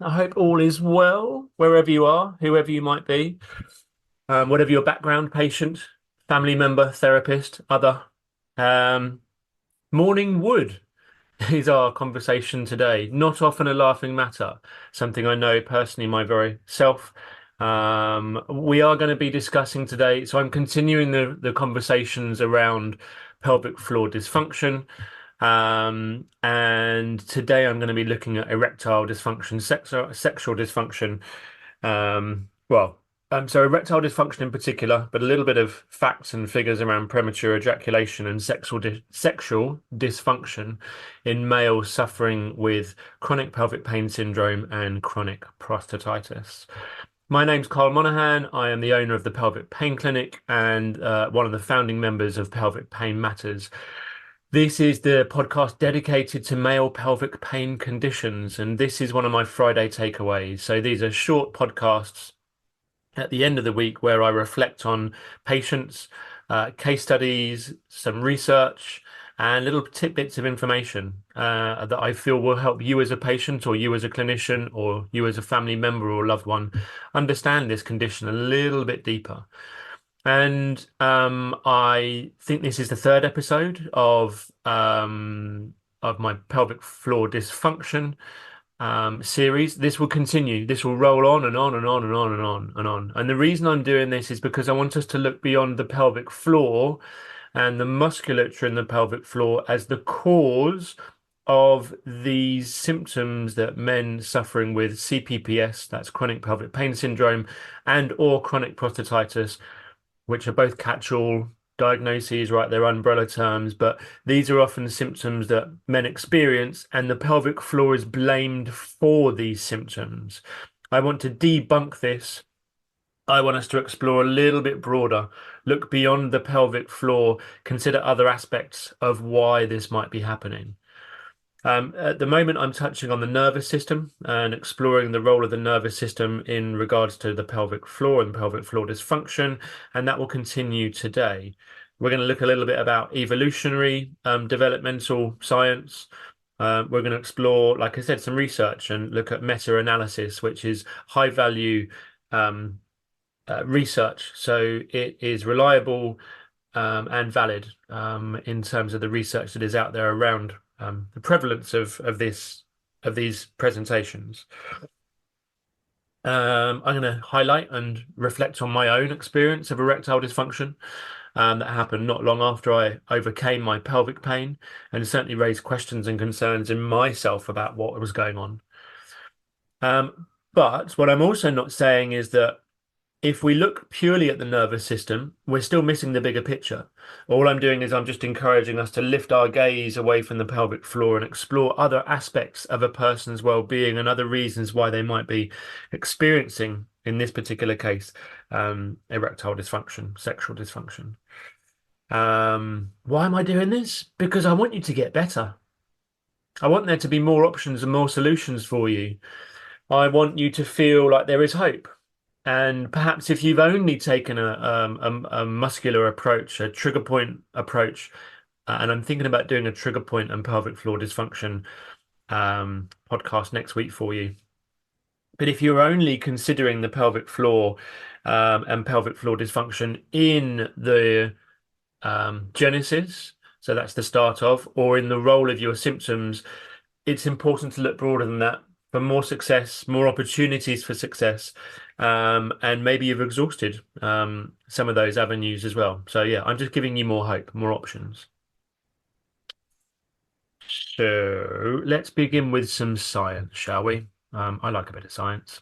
I hope all is well, wherever you are, whoever you might be, whatever your background, patient, family member, therapist, other. Um, Morning wood is our conversation today. Not often a laughing matter, something I know personally my very self. We are going to be discussing today, so I'm continuing the conversations around pelvic floor dysfunction. And today I'm going to be looking at erectile dysfunction, sexual dysfunction. Well, so erectile dysfunction in particular, but a little bit of facts and figures around premature ejaculation and sexual dysfunction in males suffering with chronic pelvic pain syndrome and chronic prostatitis. My name's Karl Monahan. I am the owner of the Pelvic Pain Clinic and one of the founding members of Pelvic Pain Matters. This is the podcast dedicated to male pelvic pain conditions, and this is one of my Friday takeaways. So these are short podcasts at the end of the week where I reflect on patients, case studies, some research, and little tidbits of information that I feel will help you as a patient or you as a clinician or you as a family member or loved one understand this condition a little bit deeper. And I think this is the third episode of my pelvic floor dysfunction series. This will continue. This will roll on and on and on and on and on and on. And the reason I'm doing this is because I want us to look beyond the pelvic floor and the musculature in the pelvic floor as the cause of these symptoms that men suffering with CPPS, that's chronic pelvic pain syndrome, and or chronic prostatitis, which are both catch-all diagnoses, right? They're umbrella terms, but these are often symptoms that men experience, and the pelvic floor is blamed for these symptoms. I want to debunk this. I want us to explore a little bit broader, look beyond the pelvic floor, consider other aspects of why this might be happening. At the moment, I'm touching on the nervous system and exploring the role of the nervous system in regards to the pelvic floor and pelvic floor dysfunction, and that will continue today. We're going to look a little bit about evolutionary developmental science. We're going to explore, like I said, some research and look at meta-analysis, which is high value research. So it is reliable and valid in terms of the research that is out there around the prevalence of these presentations. I'm going to highlight and reflect on my own experience of erectile dysfunction that happened not long after I overcame my pelvic pain, and certainly raised questions and concerns in myself about what was going on. But what I'm also not saying is that if we look purely at the nervous system, we're still missing the bigger picture. All I'm doing is I'm just encouraging us to lift our gaze away from the pelvic floor and explore other aspects of a person's well-being and other reasons why they might be experiencing, in this particular case, erectile dysfunction, sexual dysfunction. Why am I doing this? Because I want you to get better. I want there to be more options and more solutions for you. I want you to feel like there is hope. And perhaps if you've only taken a muscular approach, a trigger point approach, and I'm thinking about doing a trigger point and pelvic floor dysfunction podcast next week for you. But if you're only considering the pelvic floor and pelvic floor dysfunction in the genesis, so that's the start of, or in the role of your symptoms, it's important to look broader than that for more success, more opportunities for success, and maybe you've exhausted some of those avenues as well. So yeah, I'm just giving you more hope, more options. So let's begin with some science, shall we? I like a bit of science.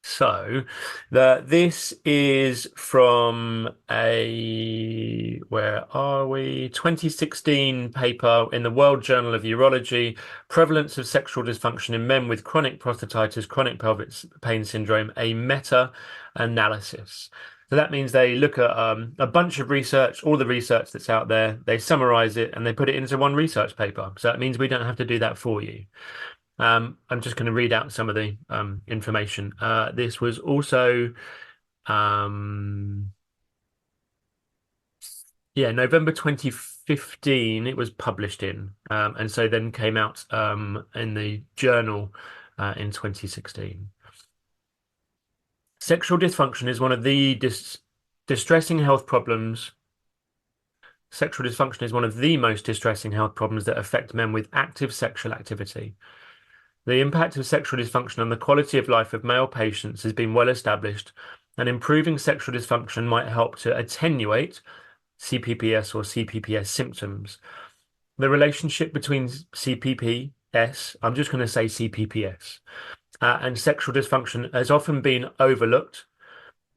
So this is from a, where are we? 2016 paper in the World Journal of Urology, Prevalence of Sexual Dysfunction in Men with Chronic Prostatitis, Chronic Pelvic Pain Syndrome, a meta-analysis. So that means they look at a bunch of research, all the research that's out there, they summarize it and they put it into one research paper. So that means we don't have to do that for you. I'm just going to read out some of the information. This was also, November 2015, it was published in, and so then came out in the journal in 2016. Sexual dysfunction is one of the distressing health problems. Sexual dysfunction is one of the most distressing health problems that affect men with active sexual activity. The impact of sexual dysfunction on the quality of life of male patients has been well established, and improving sexual dysfunction might help to attenuate CPPS or CPPS symptoms. The relationship between CPPS, I'm just going to say CPPS, and sexual dysfunction has often been overlooked.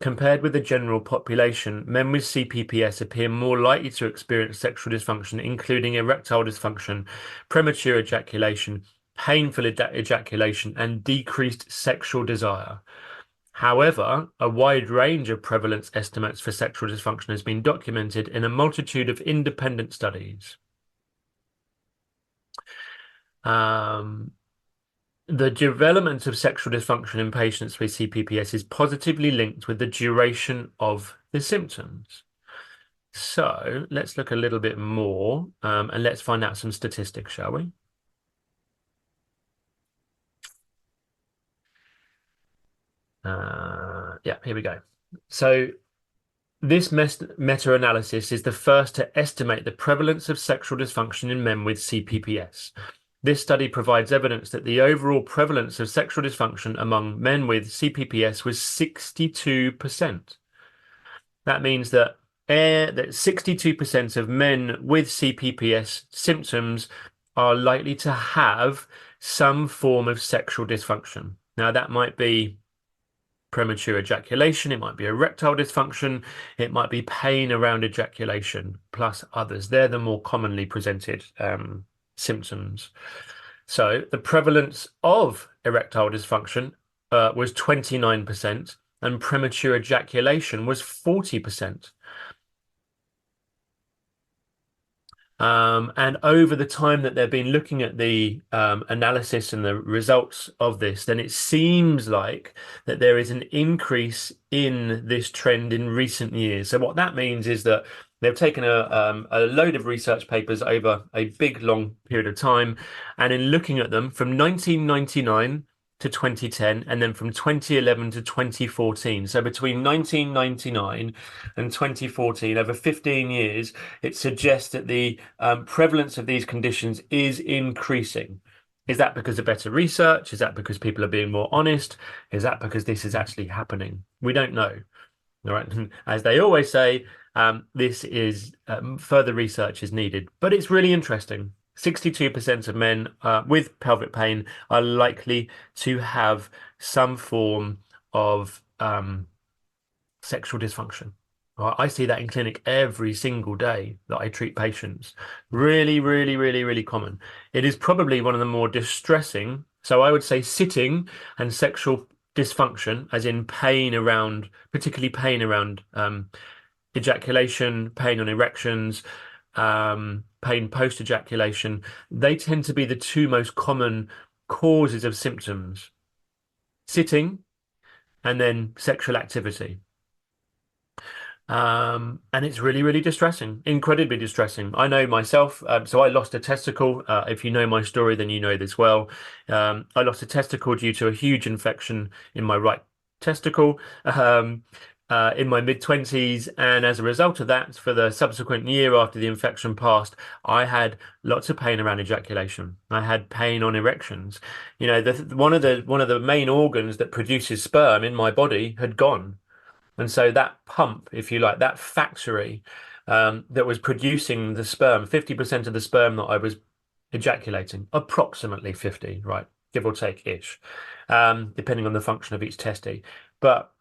Compared with the general population, men with CPPS appear more likely to experience sexual dysfunction, including erectile dysfunction, premature ejaculation, painful ejaculation, and decreased sexual desire. However, a wide range of prevalence estimates for sexual dysfunction has been documented in a multitude of independent studies. The development of sexual dysfunction in patients with CPPS is positively linked with the duration of the symptoms. So let's look a little bit more and let's find out some statistics, shall we? Yeah, here we go. So this meta-analysis is the first to estimate the prevalence of sexual dysfunction in men with CPPS. This study provides evidence that the overall prevalence of sexual dysfunction among men with CPPS was 62%. That means that 62% of men with CPPS symptoms are likely to have some form of sexual dysfunction. Now, that might be premature ejaculation, it might be erectile dysfunction, it might be pain around ejaculation, plus others. They're the more commonly presented symptoms. So the prevalence of erectile dysfunction was 29%, and premature ejaculation was 40%. And over the time that they've been looking at the analysis and the results of this, then it seems like that there is an increase in this trend in recent years. So what that means is that they've taken a load of research papers over a big, long period of time, and in looking at them from 1999 to 2010, and then from 2011 to 2014. So between 1999 and 2014, over 15 years, it suggests that the prevalence of these conditions is increasing. Is that because of better research? Is that because people are being more honest? Is that because this is actually happening? We don't know. All right. As they always say, this is further research is needed, but it's really interesting. 62% of men with pelvic pain are likely to have some form of sexual dysfunction. I see that in clinic every single day that I treat patients. Really, really, really, really common. It is probably one of the more distressing. So I would say sitting and sexual dysfunction, as in pain around, particularly pain around ejaculation, pain on erections, pain post-ejaculation, they tend to be the two most common causes of symptoms. Sitting and then sexual activity. And it's really, really distressing, incredibly distressing. I know myself. So I lost a testicle. If you know my story, then you know this well. I lost a testicle due to a huge infection in my right testicle in my mid-20s. And as a result of that, for the subsequent year after the infection passed, I had lots of pain around ejaculation. I had pain on erections. You know, one of the main organs that produces sperm in my body had gone. And so that pump, if you like, that factory that was producing the sperm, 50% of the sperm that I was ejaculating, approximately 50, right, give or take ish, depending on the function of each testis. But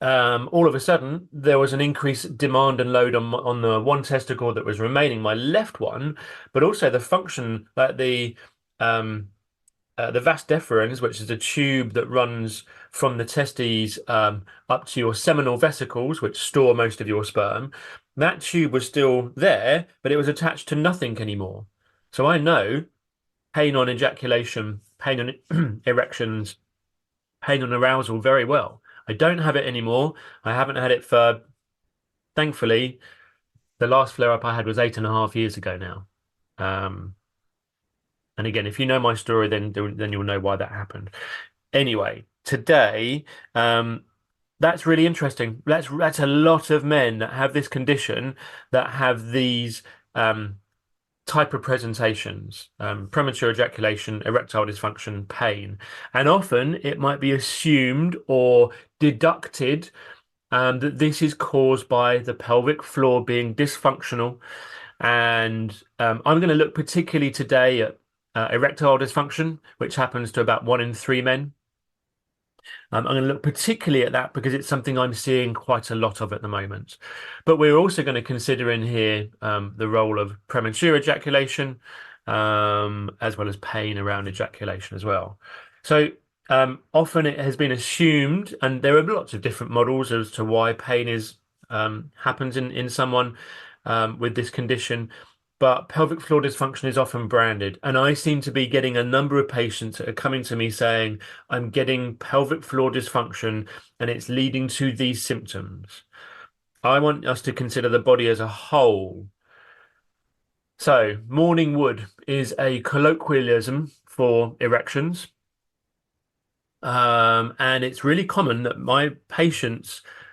all of a sudden, there was an increased demand and load on the one testicle that was remaining, my left one, but also the function that the vas deferens, which is a tube that runs from the testes up to your seminal vesicles, which store most of your sperm, that tube was still there, but it was attached to nothing anymore. So I know pain on ejaculation, pain on erections, pain on arousal very well. I don't have it anymore. I haven't had it for, thankfully, the last flare-up I had was 8.5 years ago now. And again, if you know my story, then you'll know why that happened. Anyway, today, that's really interesting. That's a lot of men that have this condition that have these type of presentations, premature ejaculation, erectile dysfunction, pain. And often it might be assumed or deducted that this is caused by the pelvic floor being dysfunctional. And I'm going to look particularly today at erectile dysfunction, which happens to about 1 in 3 men. I'm going to look particularly at that because it's something I'm seeing quite a lot of at the moment. But we're also going to consider in here the role of premature ejaculation, as well as pain around ejaculation as well. So often it has been assumed, and there are lots of different models as to why pain is happens in someone with this condition. But pelvic floor dysfunction is often branded, and I seem to be getting a number of patients that are coming to me saying, I'm getting pelvic floor dysfunction and it's leading to these symptoms. I want us to consider the body as a whole. So, morning wood is a colloquialism for erections. And it's really common that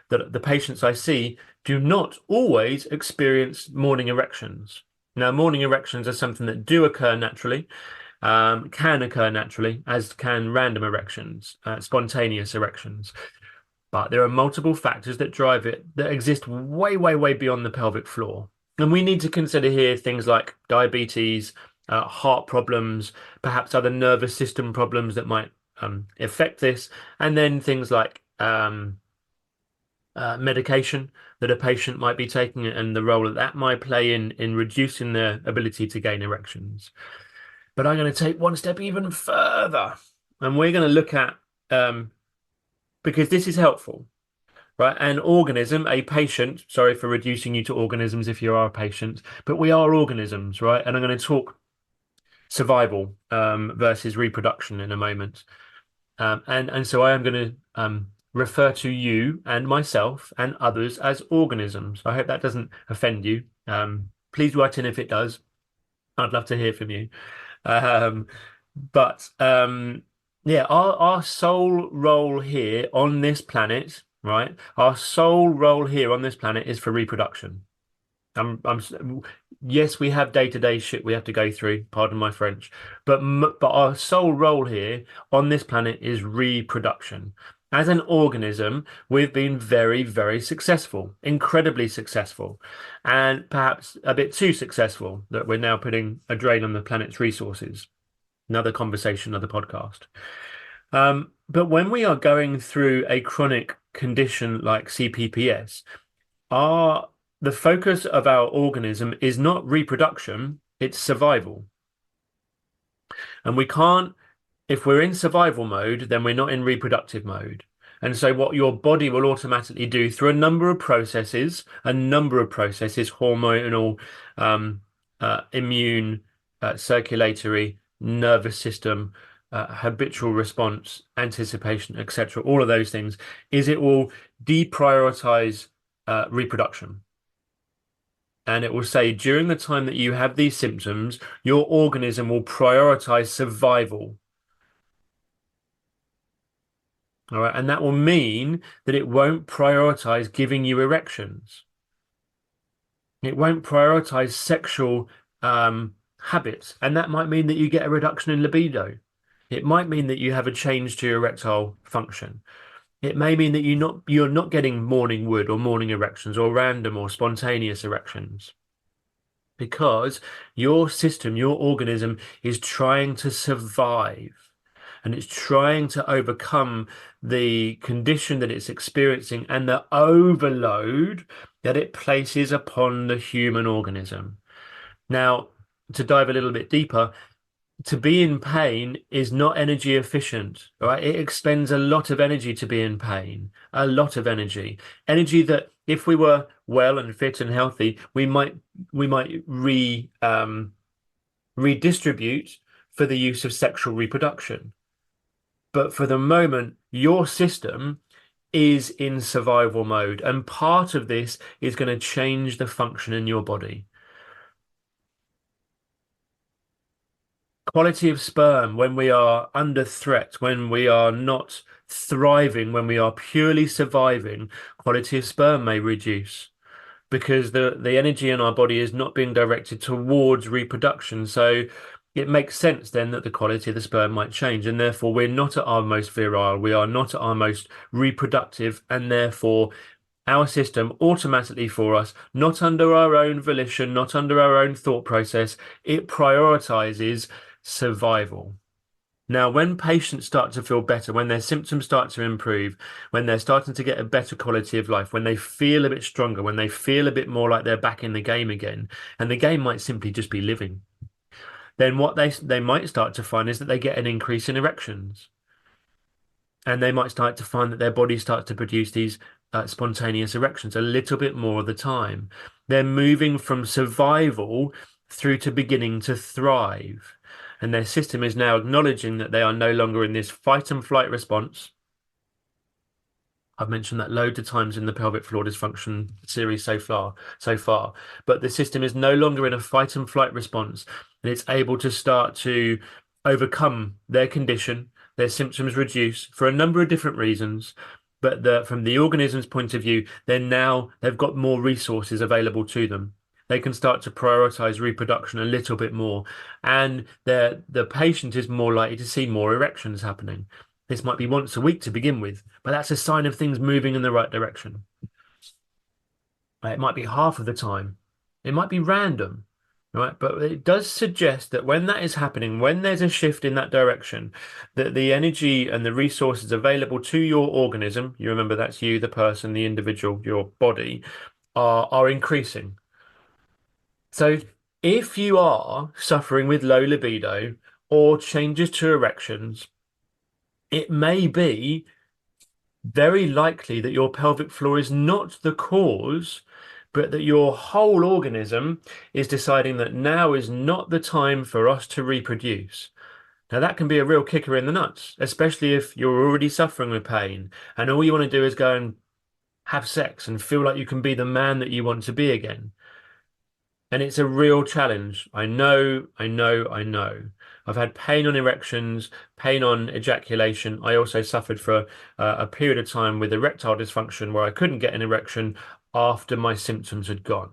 that the patients I see, do not always experience morning erections. Now, morning erections are something that do occur naturally, can occur naturally, as can random erections, spontaneous erections. But there are multiple factors that drive it that exist way, way, way beyond the pelvic floor. And we need to consider here things like diabetes, heart problems, perhaps other nervous system problems that might affect this, and then things like medication that a patient might be taking and the role that that might play in reducing their ability to gain erections. But I'm going to take one step even further, and we're going to look at because this is helpful, right? An organism, a patient, sorry for reducing you to organisms if you are a patient, but we are organisms, right? And I'm going to talk survival versus reproduction in a moment. And so I am going to refer to you and myself and others as organisms. I hope that doesn't offend you. Please write in if it does. I'd love to hear from you. Um, but yeah, our sole role here on this planet, right? Our sole role here on this planet is for reproduction. Yes, we have day-to-day shit we have to go through, pardon my French, but our sole role here on this planet is reproduction. As an organism, we've been very, very successful, incredibly successful, and perhaps a bit too successful that we're now putting a drain on the planet's resources. Another conversation, another podcast. But when we are going through a chronic condition like CPPS, our the focus of our organism is not reproduction, it's survival. And we can't, if we're in survival mode, then we're not in reproductive mode. And so what your body will automatically do through a number of processes, hormonal, immune, circulatory, nervous system, habitual response, anticipation, etc., all of those things, is it will deprioritize reproduction. And it will say during the time that you have these symptoms, your organism will prioritize survival. All right. And that will mean that it won't prioritize giving you erections. It won't prioritize sexual habits. And that might mean that you get a reduction in libido. It might mean that you have a change to your erectile function. It may mean that you're not getting morning wood or morning erections or random or spontaneous erections. Because your system, your organism is trying to survive and it's trying to overcome the condition that it's experiencing and the overload that it places upon the human organism. Now, to dive a little bit deeper, to be in pain is not energy efficient, right? It expends a lot of energy to be in pain, a lot of energy. Energy that if we were well and fit and healthy, we might redistribute for the use of sexual reproduction. But for the moment, your system is in survival mode, and part of this is going to change the function in your body. Quality of sperm when we are under threat, when we are not thriving, when we are purely surviving, quality of sperm may reduce because the energy in our body is not being directed towards reproduction. So it makes sense then that the quality of the sperm might change, and therefore we're not at our most virile, we are not at our most reproductive, and therefore our system automatically for us, not under our own volition, not under our own thought process, it prioritizes survival. Now, when patients start to feel better, when their symptoms start to improve, when they're starting to get a better quality of life, when they feel a bit stronger, when they feel a bit more like they're back in the game again, and the game might simply just be living, then what they might start to find is that they get an increase in erections, and they might start to find that their body starts to produce these spontaneous erections a little bit more of the time. They're moving from survival through to beginning to thrive. And their system is now acknowledging that they are no longer in this fight and flight response. I've mentioned that loads of times in the pelvic floor dysfunction series so far. But the system is no longer in a fight and flight response, and it's able to start to overcome their condition. Their symptoms reduce for a number of different reasons. But from the organism's point of view, they've got more resources available to them. They can start to prioritize reproduction a little bit more, and the patient is more likely to see more erections happening. This might be once a week to begin with, but that's a sign of things moving in the right direction. It might be half of the time. It might be random, right? But it does suggest that when that is happening, when there's a shift in that direction, that the energy and the resources available to your organism, you remember that's you, the person, the individual, your body, are increasing. So if you are suffering with low libido or changes to erections, it may be very likely that your pelvic floor is not the cause, but that your whole organism is deciding that now is not the time for us to reproduce. Now, that can be a real kicker in the nuts, especially if you're already suffering with pain and all you want to do is go and have sex and feel like you can be the man that you want to be again. And it's a real challenge. I know, I know, I know. I've had pain on erections, pain on ejaculation. I also suffered for a period of time with erectile dysfunction where I couldn't get an erection after my symptoms had gone.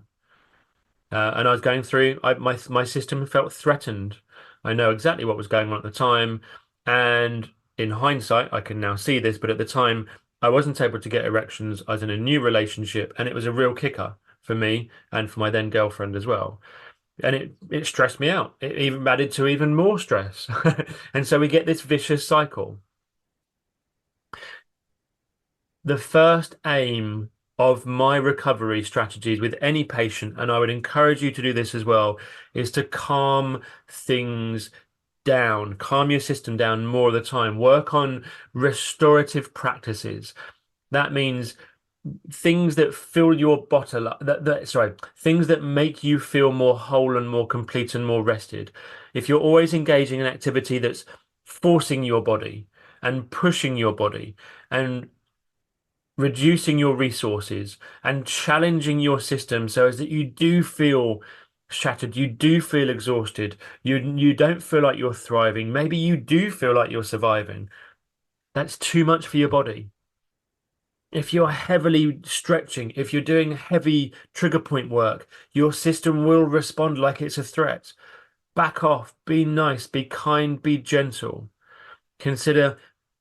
And I was going through, my system felt threatened. I know exactly what was going on at the time. And in hindsight, I can now see this, but at the time, I wasn't able to get erections. I was in a new relationship, and it was a real kicker for me and for my then girlfriend as well. And it stressed me out. It even added to even more stress. And so we get this vicious cycle. The first aim of my recovery strategies with any patient, and I would encourage you to do this as well, is to calm things down, calm your system down more of the time. Work on restorative practices. That means things that fill your bottle up, things that make you feel more whole and more complete and more rested. If you're always engaging in activity that's forcing your body and pushing your body and reducing your resources and challenging your system so as that you do feel shattered, you do feel exhausted, you don't feel like you're thriving, maybe you do feel like you're surviving. That's too much for your body. If you're heavily stretching, if you're doing heavy trigger point work, your system will respond like it's a threat. Back off, be nice, be kind, be gentle. Consider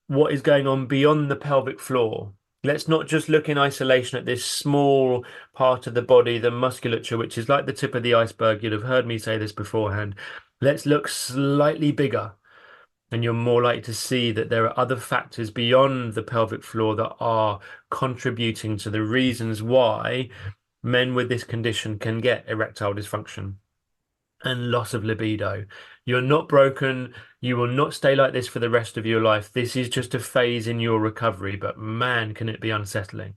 what is going on beyond the pelvic floor. Let's not just look in isolation at this small part of the body, the musculature, which is like the tip of the iceberg. You'd have heard me say this beforehand. Let's look slightly bigger, and you're more likely to see that there are other factors beyond the pelvic floor that are contributing to the reasons why men with this condition can get erectile dysfunction and loss of libido. You're not broken. You will not stay like this for the rest of your life. This is just a phase in your recovery, but man, can it be unsettling.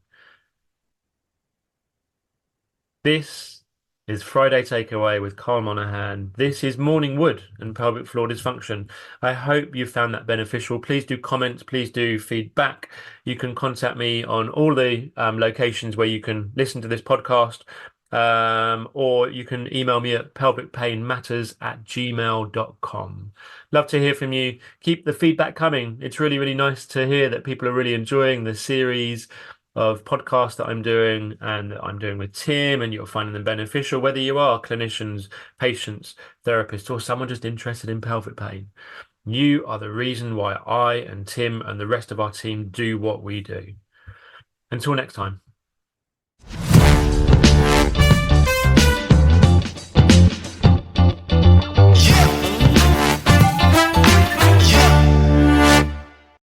This is Friday Takeaway with Karl Monahan. This is Morning Wood and pelvic floor dysfunction. I hope you found that beneficial. Please do comment, please do feedback. You can contact me on all the locations where you can listen to this podcast. Or you can email me at pelvicpainmatters@gmail.com. Love to hear from you. Keep the feedback coming. It's really, really nice to hear that people are really enjoying the series of podcasts that I'm doing and that I'm doing with Tim, and you're finding them beneficial, whether you are clinicians, patients, therapists, or someone just interested in pelvic pain. You are the reason why I and Tim and the rest of our team do what we do. Until next time.